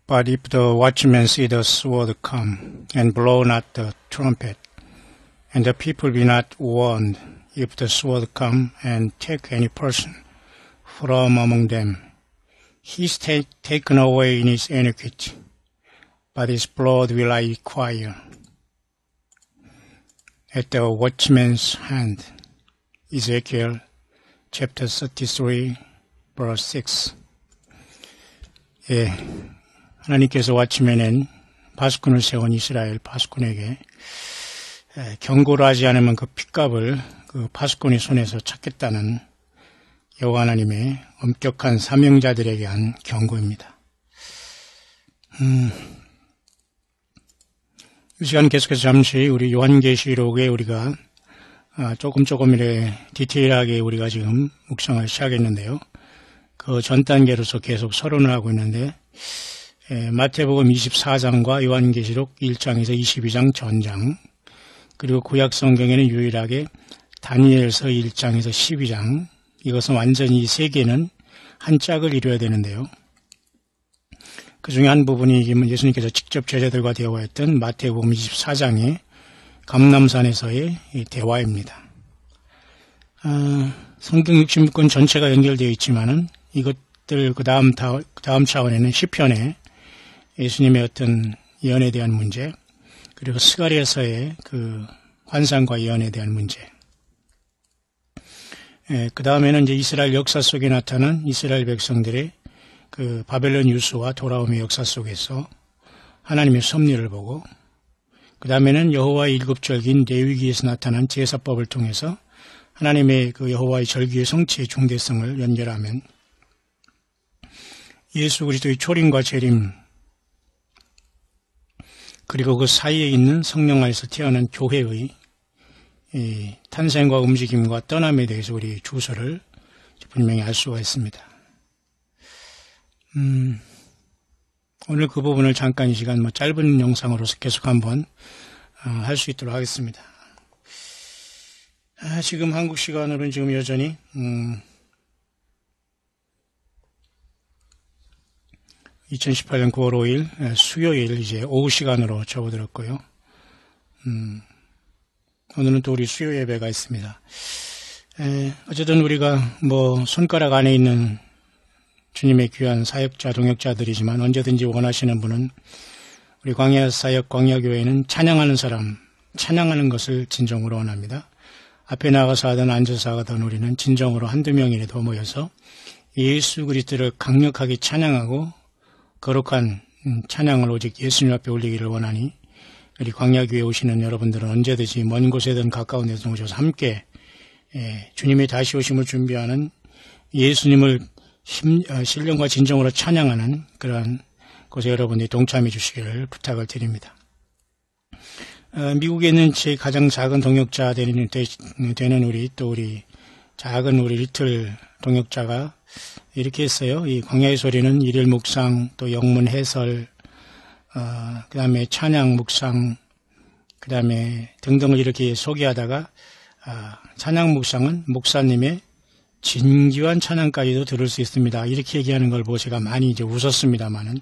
But if the watchman see the sword come, and blow not the trumpet, and the people be not warned, if the sword come and take any person from among them, he is taken away in his iniquity, but his blood will I require at the watchman's hand. Ezekiel chapter 33 verse 6. 예, 하나님께서 watchman은 파수꾼을 세운 이스라엘 파수꾼에게 경고를 하지 않으면 그 핏값을 그 파수꾼의 손에서 찾겠다는 여호와 하나님의 엄격한 사명자들에게 한 경고입니다. 이 시간 계속해서 잠시 우리 요한계시록에 우리가 조금 이렇게 디테일하게 우리가 지금 묵상을 시작했는데요. 그 전 단계로서 계속 서론을 하고 있는데 마태복음 24장과 요한계시록 1장에서 22장 전장, 그리고 구약 성경에는 유일하게 다니엘서 1장에서 12장, 이것은 완전히 이 세 개는 한 짝을 이루어야 되는데요. 그 중에 한 부분이 예수님께서 직접 제자들과 대화했던 마태복음 24장의 감람산에서의 대화입니다. 성경 66권 전체가 연결되어 있지만은 이것들 그 다음 차원에는 시편에 예수님의 어떤 예언에 대한 문제, 그리고 스가랴서의 그 환상과 예언에 대한 문제, 그 다음에는 이제 이스라엘 역사 속에 나타난 이스라엘 백성들의 그 바벨론 유수와 돌아옴의 역사 속에서 하나님의 섭리를 보고, 그 다음에는 여호와의 일곱 절기인 레위기에서 나타난 제사법을 통해서 하나님의 그 여호와의 절기의 성취의 중대성을 연결하면 예수 그리스도의 초림과 재림, 그리고 그 사이에 있는 성령 안에서 태어난 교회의 이 탄생과 움직임과 떠남에 대해서 우리 주소를 분명히 알 수가 있습니다. 오늘 그 부분을 잠깐 이 시간 짧은 영상으로서 계속 한번 할 수 있도록 하겠습니다. 지금 한국 시간으로는 지금 여전히 2018년 9월 5일 수요일 이제 오후 시간으로 접어들었고요. 오늘은 또 우리 수요 예배가 있습니다. 어쨌든 우리가 손가락 안에 있는 주님의 귀한 사역자, 동역자들이지만 언제든지 원하시는 분은 우리 광야 사역, 광야교회는 찬양하는 사람, 찬양하는 것을 진정으로 원합니다. 앞에 나가서 하든 앉아서 하든 우리는 진정으로 한두 명이라도 모여서 예수 그리스도를 강력하게 찬양하고 거룩한 찬양을 오직 예수님 앞에 올리기를 원하니 우리 광야교회에 오시는 여러분들은 언제든지 먼 곳에든 가까운 데든 오셔서 함께 주님의 다시 오심을 준비하는 예수님을 신령과 진정으로 찬양하는 그러한 곳에 여러분들이 동참해 주시기를 부탁을 드립니다. 미국에 있는 제 가장 작은 동역자 되는 우리 작은 우리 리틀 동역자가 이렇게 했어요. 이 광야의 소리는 일일 묵상, 또 영문 해설, 그 다음에 찬양 묵상, 그 다음에 등등을 이렇게 소개하다가 찬양 묵상은 목사님의 진귀한 찬양까지도 들을 수 있습니다. 이렇게 얘기하는 걸 보고 제가 많이 이제 웃었습니다만은,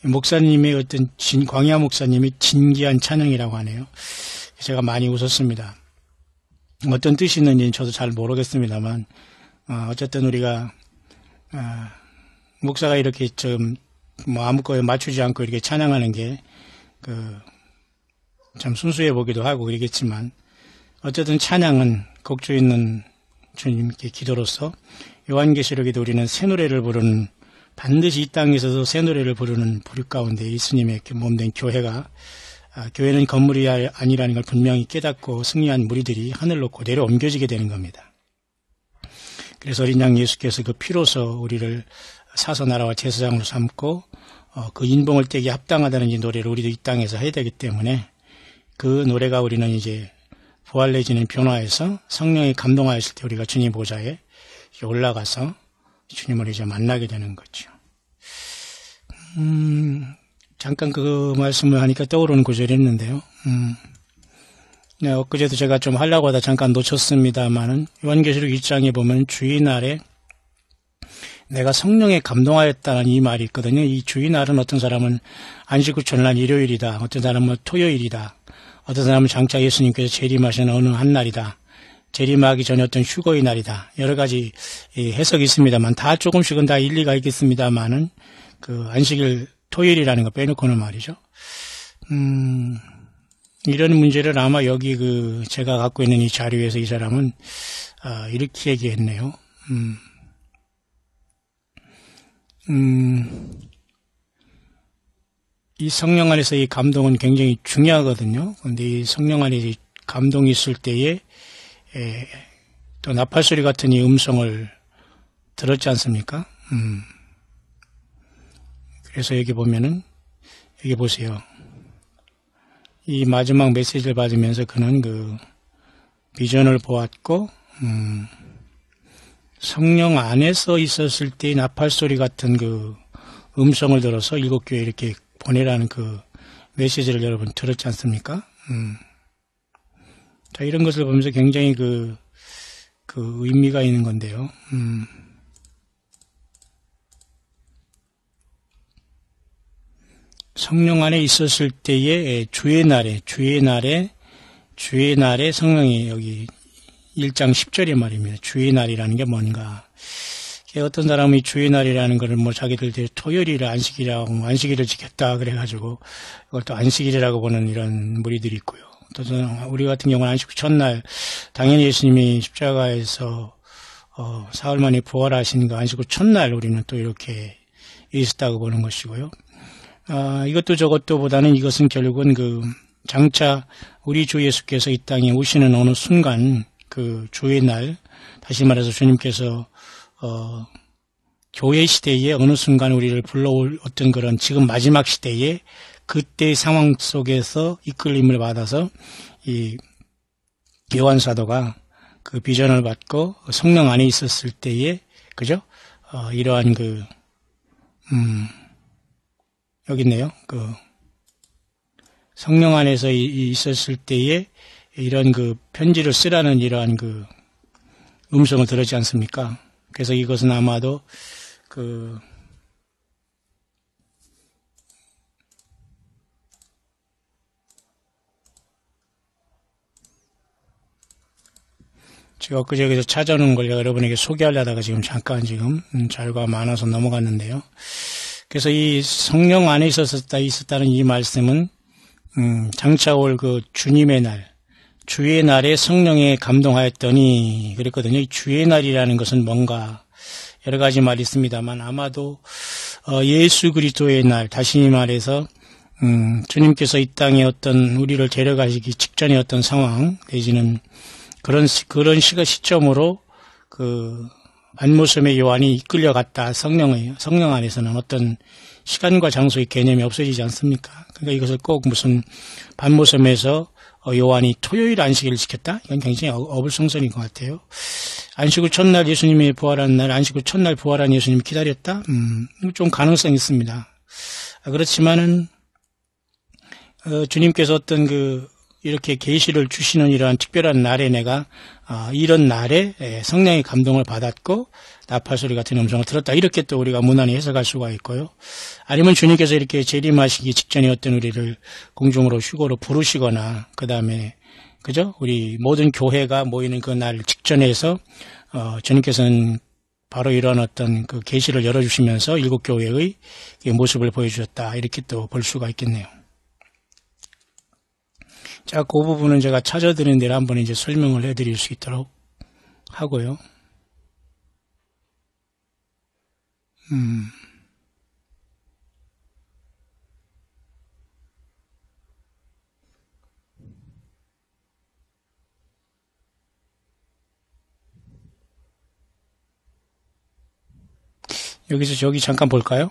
목사님의 어떤 광야 목사님이 진귀한 찬양이라고 하네요. 제가 많이 웃었습니다. 어떤 뜻이 있는지는 저도 잘 모르겠습니다만, 어쨌든 우리가 목사가 이렇게 좀 아무거나 맞추지 않고 이렇게 찬양하는 게 참 순수해 보기도 하고 그러겠지만, 어쨌든 찬양은 곡조 있는 주님께 기도로서 요한계시록에도 우리는 새 노래를 부르는, 반드시 이 땅에서도 새 노래를 부르는 부류 가운데 예수님의 몸된 교회가, 교회는 건물이 아니라는 걸 분명히 깨닫고 승리한 무리들이 하늘 놓고 내려 옮겨지게 되는 겁니다. 그래서 어린 양 예수께서 그 피로서 우리를 사서나라와 제사장으로 삼고 그 인봉을 떼기 합당하다는 이 노래를 우리도 이 땅에서 해야 되기 때문에, 그 노래가 우리는 이제 부활 내지는 변화해서 성령이 감동하였을 때 우리가 주님 보좌에 올라가서 주님을 이제 만나게 되는 거죠. 잠깐 그 말씀을 하니까 떠오르는 구절이 있는데요. 네, 엊그제도 제가 좀 하려고 하다 잠깐 놓쳤습니다만은 요한계시록 1장에 보면 주의 날에 내가 성령에 감동하였다는 이 말이 있거든요. 이 주일날은 어떤 사람은 안식 후 첫날 일요일이다. 어떤 사람은 토요일이다. 어떤 사람은 장차 예수님께서 재림하시는 어느 한 날이다. 재림하기 전에 어떤 휴거의 날이다. 여러 가지 해석이 있습니다만 다 조금씩은 다 일리가 있겠습니다만은 그 안식일 토요일이라는 거 빼놓고는 말이죠. 이런 문제를 아마 여기 제가 갖고 있는 이 자료에서 이 사람은 이렇게 얘기했네요. 이 성령 안에서 이 감동은 굉장히 중요하거든요. 그런데 이 성령 안에 이 감동이 있을 때에 또 나팔소리 같은 이 음성을 들었지 않습니까? 그래서 여기 보면은 여기 보세요. 이 마지막 메시지를 받으면서 그는 비전을 보았고 성령 안에서 있었을 때 나팔소리 같은 음성을 들어서 일곱 교회에 이렇게 보내라는 메시지를 여러분 들었지 않습니까? 자, 이런 것을 보면서 굉장히 의미가 있는 건데요. 성령 안에 있었을 때에 주의 날에 성령이 여기 1장 10절의 말입니다. 주의 날이라는 게 뭔가. 어떤 사람이 주의 날이라는 것을 자기들 토요일이라 안식일을 지켰다 그래가지고 이걸 또 안식일이라고 보는 이런 무리들이 있고요. 또 우리 같은 경우는 안식 후 첫날 당연히 예수님이 십자가에서 사흘 만에 부활하신 안식 후 첫날 우리는 또 이렇게 있었다고 보는 것이고요. 이것도 저것도 보다는 이것은 결국은 장차 우리 주 예수께서 이 땅에 오시는 어느 순간 주의 날, 다시 말해서 주님께서 교회 시대에 어느 순간 우리를 불러올 어떤 그런 지금 마지막 시대에 그때의 상황 속에서 이끌림을 받아서 이 요한 사도가 비전을 받고 성령 안에 있었을 때에 그죠? 이러한 여기 있네요. 성령 안에서 있었을 때에 이런 편지를 쓰라는 이러한 음성을 들었지 않습니까? 그래서 이것은 아마도 제가 엊그저께서 찾아오는 걸 여러분에게 소개하려다가 지금 잠깐 자료가 많아서 넘어갔는데요. 그래서 이 성령 안에 있었다는 이 말씀은 장차 올 주님의 날, 주의 날에 성령에 감동하였더니 그랬거든요. 이 주의 날이라는 것은 뭔가 여러 가지 말이 있습니다만 아마도 예수 그리스도의 날, 다시 말해서 주님께서 이 땅에 어떤 우리를 데려가시기 직전의 어떤 상황 내지는 그런 시점으로 안모섬의 요한이 이끌려갔다. 성령 안에서는 어떤 시간과 장소의 개념이 없어지지 않습니까? 그러니까 이것을 꼭 무슨 반모섬에서 요한이 토요일 안식일을 지켰다? 이건 굉장히 어불성설인 것 같아요. 안식 후 첫날 예수님이 부활한 날, 안식 후 첫날 부활한 예수님이 기다렸다? 좀 가능성이 있습니다. 그렇지만은 주님께서 어떤 이렇게 계시를 주시는 이러한 특별한 날에 내가 이런 날에 성령의 감동을 받았고 나팔소리 같은 음성을 들었다. 이렇게 또 우리가 무난히 해석할 수가 있고요. 아니면 주님께서 이렇게 재림하시기 직전에 어떤 우리를 공중으로 휴거로 부르시거나 그 다음에 그죠? 우리 모든 교회가 모이는 그 날 직전에서 주님께서는 바로 이런 어떤 계시를 열어주시면서 일곱 교회의 모습을 보여주셨다. 이렇게 또 볼 수가 있겠네요. 자, 그 부분은 제가 찾아드린 대로 한번 이제 설명을 해드릴 수 있도록 하고요. 여기서 저기 잠깐 볼까요?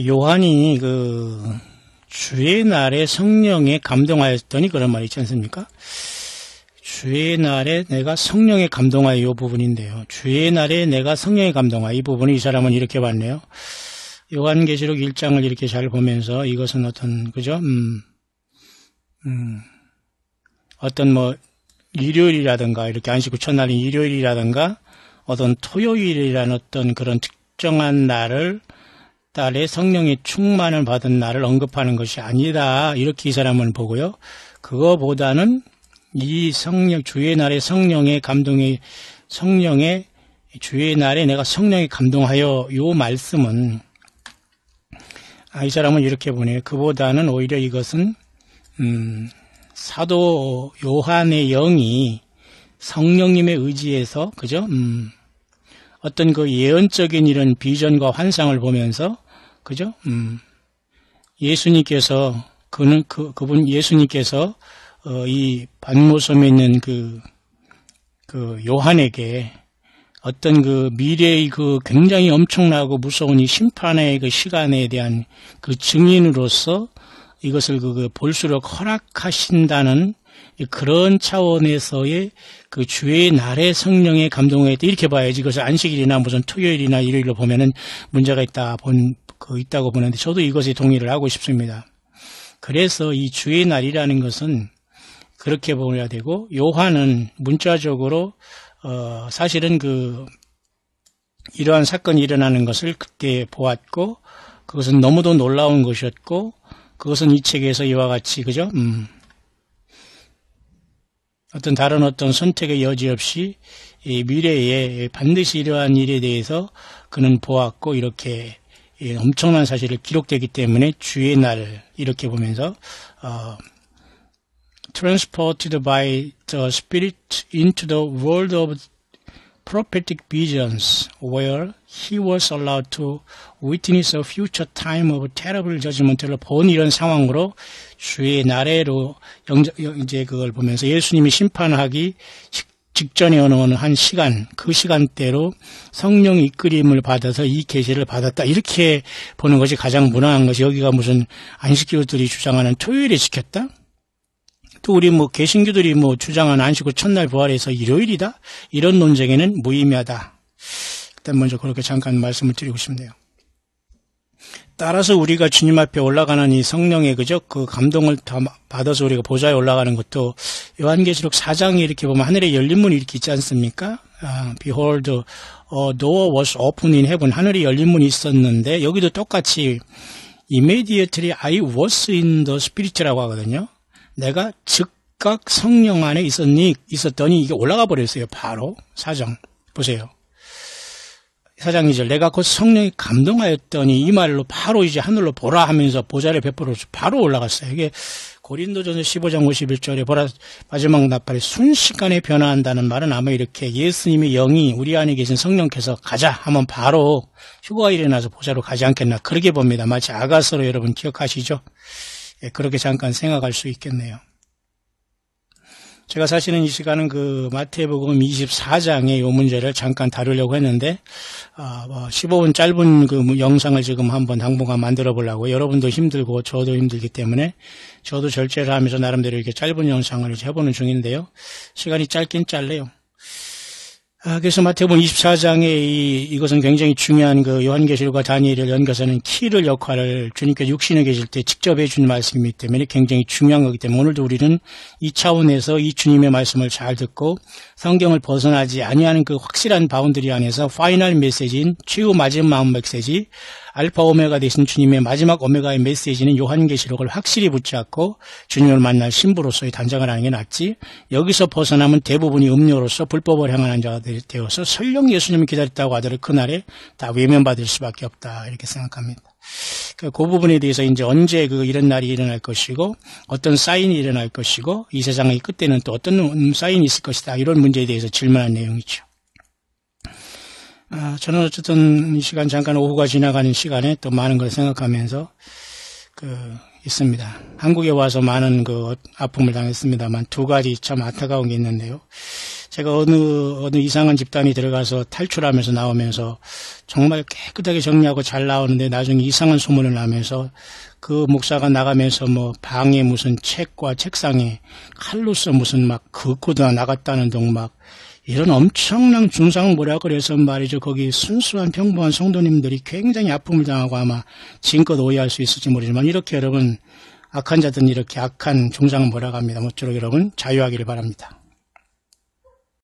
요한이 주의 날에 성령에 감동하였더니 그런 말이 있지 않습니까? 주의 날에 내가 성령에 감동하여 이 부분인데요. 주의 날에 내가 성령에 감동하여 이 부분을 이 사람은 이렇게 봤네요. 요한계시록 1장을 이렇게 잘 보면서 이것은 어떤 그죠? 어떤 일요일이라든가 이렇게 안식 후 첫날인 일요일이라든가 어떤 토요일이라는 어떤 그런 특정한 날을 달에 성령의 충만을 받은 날을 언급하는 것이 아니다. 이렇게 이 사람은 보고요. 그거보다는 이 성령, 주의 날에 성령의 감동이, 성령의 주의 날에 내가 성령에 감동하여 요 말씀은 이 사람은 이렇게 보네요. 그보다는 오히려 이것은 사도 요한의 영이 성령님의 의지에서 그죠? 어떤 그 예언적인 이런 비전과 환상을 보면서 그죠? 예수님께서 그분 예수님께서 이 반모섬에 있는 그 요한에게 어떤 그 미래의 그 굉장히 엄청나고 무서운 이 심판의 그 시간에 대한 그 증인으로서 이것을 볼수록 허락하신다는 그런 차원에서의 그 주의 날의 성령의 감동에 이렇게 봐야지. 이것을 안식일이나 무슨 토요일이나 일요일로 보면은 문제가 있다고 보는데 저도 이것에 동의를 하고 싶습니다. 그래서 이 주의 날이라는 것은 그렇게 보아야 되고, 요한은 문자적으로 사실은 이러한 사건이 일어나는 것을 그때 보았고, 그것은 너무도 놀라운 것이었고, 그것은 이 책에서 이와 같이 그죠? 다른 어떤 선택의 여지 없이 이 미래에 반드시 이러한 일에 대해서 그는 보았고, 이렇게 엄청난 사실을 기록되기 때문에 주의 날 이렇게 보면서 transported by the Spirit into the world of prophetic visions, where he was allowed to witness a future time of terrible judgment를 본 이런 상황으로 주의 날에로 이제 그걸 보면서 예수님이 심판하기 직전에 어느 한 시간, 그 시간대로 성령 이끌림을 받아서 이 계시를 받았다. 이렇게 보는 것이 가장 무난한 것이, 여기가 무슨 안식교들이 주장하는 토요일에 지켰다? 또 우리 개신교들이 주장하는 안식 후 첫날 부활해서 일요일이다? 이런 논쟁에는 무의미하다. 일단 먼저 그렇게 잠깐 말씀을 드리고 싶네요. 따라서 우리가 주님 앞에 올라가는 이 성령의 그 감동을 다 받아서 우리가 보좌에 올라가는 것도 요한계시록 4장에 이렇게 보면 하늘에 열린 문이 이렇게 있지 않습니까? Behold, a door was open in heaven. 하늘에 열린 문이 있었는데 여기도 똑같이 immediately I was in the Spirit라고 하거든요. 내가 즉각 성령 안에 있었더니 이게 올라가 버렸어요. 바로 4장 보세요. 4장 2절 내가 곧 성령이 감동하였더니 이 말로 바로 이제 하늘로 보라 하면서 보좌를 베풀어서 바로 올라갔어요. 이게 고린도전서 15장 51절에 보라 마지막 나팔이 순식간에 변화한다는 말은 아마 이렇게 예수님의 영이 우리 안에 계신 성령께서 가자 하면 바로 휴거가 일어나서 보좌로 가지 않겠나 그렇게 봅니다. 마치 아가서로 여러분 기억하시죠? 그렇게 잠깐 생각할 수 있겠네요. 제가 사실은 이 시간은 마태복음 24장의 이 문제를 잠깐 다루려고 했는데 15분 짧은 영상을 지금 한번 당분간 만들어 보려고. 여러분도 힘들고 저도 힘들기 때문에 저도 절제를 하면서 나름대로 이렇게 짧은 영상을 해보는 중인데요. 시간이 짧긴 짧네요. 그래서 마태복음 24장에 이것은 굉장히 중요한 요한계시록과 다니엘을 연결하는 키를 역할을 주님께서 육신에 계실 때 직접 해준 말씀이기 때문에 굉장히 중요한 거기 때문에 오늘도 우리는 이 차원에서 이 주님의 말씀을 잘 듣고 성경을 벗어나지 아니하는 그 확실한 바운더리 안에서 파이널 메시지인 최후 마지막 메시지, 알파 오메가 되신 주님의 마지막 오메가의 메시지는 요한계시록을 확실히 붙잡고 주님을 만날 신부로서의 단장을 하는 게 낫지, 여기서 벗어나면 대부분이 음료로서 불법을 행하는 자가 되어서 설령 예수님을 기다렸다고 하더라도 그날에 다 외면받을 수밖에 없다 이렇게 생각합니다. 그 부분에 대해서 이제 언제 이런 날이 일어날 것이고 어떤 사인이 일어날 것이고 이 세상의 끝에는 또 어떤 사인이 있을 것이다 이런 문제에 대해서 질문한 내용이죠. 저는 어쨌든 이 시간 잠깐 오후가 지나가는 시간에 또 많은 걸 생각하면서 있습니다. 한국에 와서 많은 아픔을 당했습니다만 두 가지 참 안타까운 게 있는데요. 제가 어느 이상한 집단이 들어가서 탈출하면서 나오면서 정말 깨끗하게 정리하고 잘 나오는데 나중에 이상한 소문을 나면서 그 목사가 나가면서 방에 무슨 책과 책상에 칼로서 무슨 긋고 나갔다는 등 이런 엄청난 중상모략을 그래서 말이죠. 거기 순수한 평범한 성도님들이 굉장히 아픔을 당하고 아마 지금껏 오해할 수 있을지 모르지만 이렇게 여러분 악한 자들은 이렇게 악한 중상모략합니다. 모쪼록 여러분 자유하기를 바랍니다.